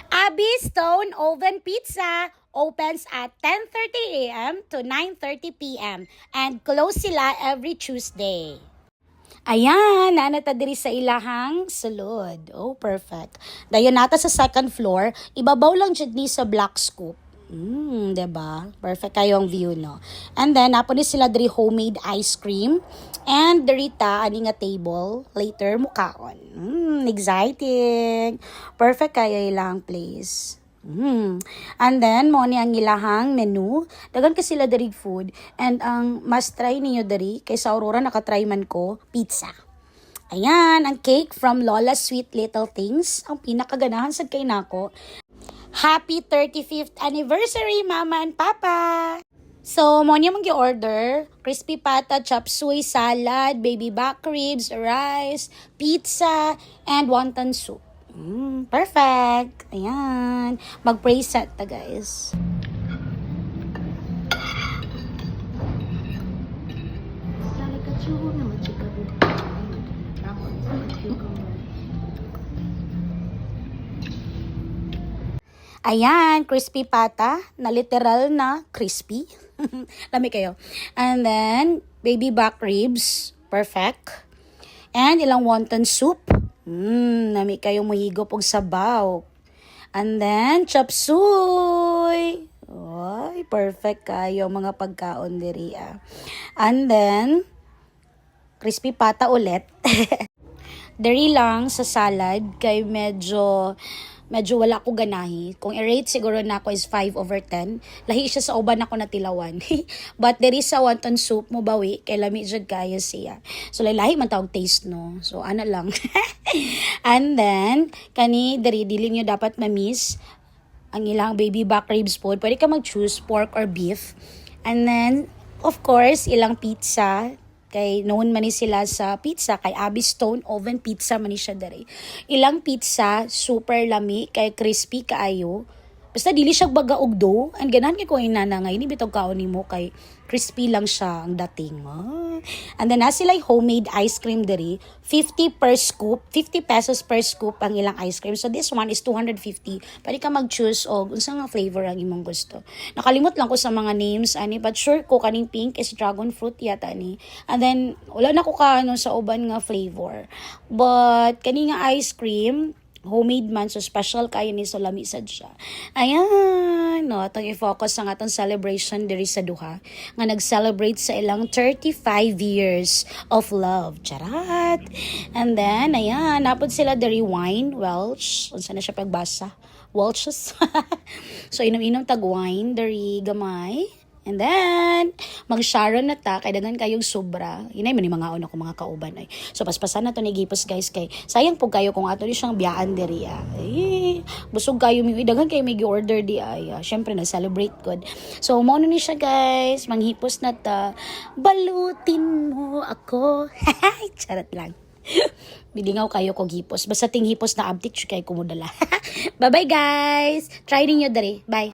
Abby Stone Oven Pizza opens at 10:30 a.m. to 9:30 p.m. and close sila every Tuesday. Ayan, nanata diri sa ilahang sulod. Oh, perfect. Dayon nata sa second floor, ibabaw lang jud ni sa black scoop. Diba? Perfect kayo ang view, no? And then, napo ni sila diri homemade ice cream. And derita, ani nga table, later mukaon. Exciting. Perfect kayo ilang place. And then, mo ni ang ilahang menu. Dagan ka sila diri food. And ang must try ninyo diri, kay sa Aurora nakatry man ko, pizza. Ayan, ang cake from Lola's Sweet Little Things. Ang pinakaganahan sa kay nako. Happy 35th anniversary, Mama and Papa! So, mo niya mag-order, crispy pata, chop suey, salad, baby back ribs, rice, pizza, and wonton soup. Perfect! Ayan. Mag-praise set ta, guys. Ayan, crispy pata, na literal na crispy. Lami kayo. And then, baby back ribs, perfect. And ilang wonton soup. Lami kayo muhigop og sabaw. And then, chop suey. Oy, perfect kayo mga pagkaon diri. And then, crispy pata ulit. Diri lang sa salad kay medyo wala ko ganahi. Kung i-rate siguro na ako is 5/10. Lahi siya sa uban ako natilawan. But there is sa wonton soup mo bawi kay lami jud kaya siya. So lahi man tawag taste, no. So ana lang. And then kani dili nyo dapat ma-miss ang ilang baby back ribs po. Pwede ka mag-choose pork or beef. And then of course ilang pizza. Kay known man ni sila sa pizza, kay Abby Stone Oven Pizza man ni siya dere. Ilang pizza, super lami, kay crispy kaayo. Basta dili siya baga og dough, and ganahan kay ko inanangay ni bitog kaon nimo kay crispy lang siya ang dating. And then na sila homemade ice cream dere, 50 per scoop, 50 pesos per scoop ang ilang ice cream. So this one is 250. Pwede ka mag-choose og unsa nga flavor ang imong gusto. Nakalimot lang ko sa mga names ani, but sure ko kaning pink is dragon fruit yata ni. And then wala na ko ka sa uban nga flavor. But kani nga ice cream homemade man, so special kayo ni so lami sad siya. Ayan, no, atong i-focus ang atong celebration diri sa duha nga nag-celebrate sa ilang 35 years of love. Charat! And then, ayan, napod sila diri wine, Welch, unsa na siya pagbasa? Welch's. So, inom-inom tag wine diri gamay. And then, mag-sharon na ta, kay dagan kayong sobra. Inay man ni mga una ko mga kauban ay. So, paspasan na to ni gipos guys, kay sayang po kayo kung ato ni siyang biyaan diri. Busog kayo, dagan kayo may gi-order di ay. Syempre, na-celebrate good. So, mauno ni siya guys, manghipos na ta. Balutin mo ako. Charot lang. Bilingaw kayo kung hipos. Basta ting hipos na abtik, kayo kumudala. Bye-bye guys! Try ninyo diri. Bye!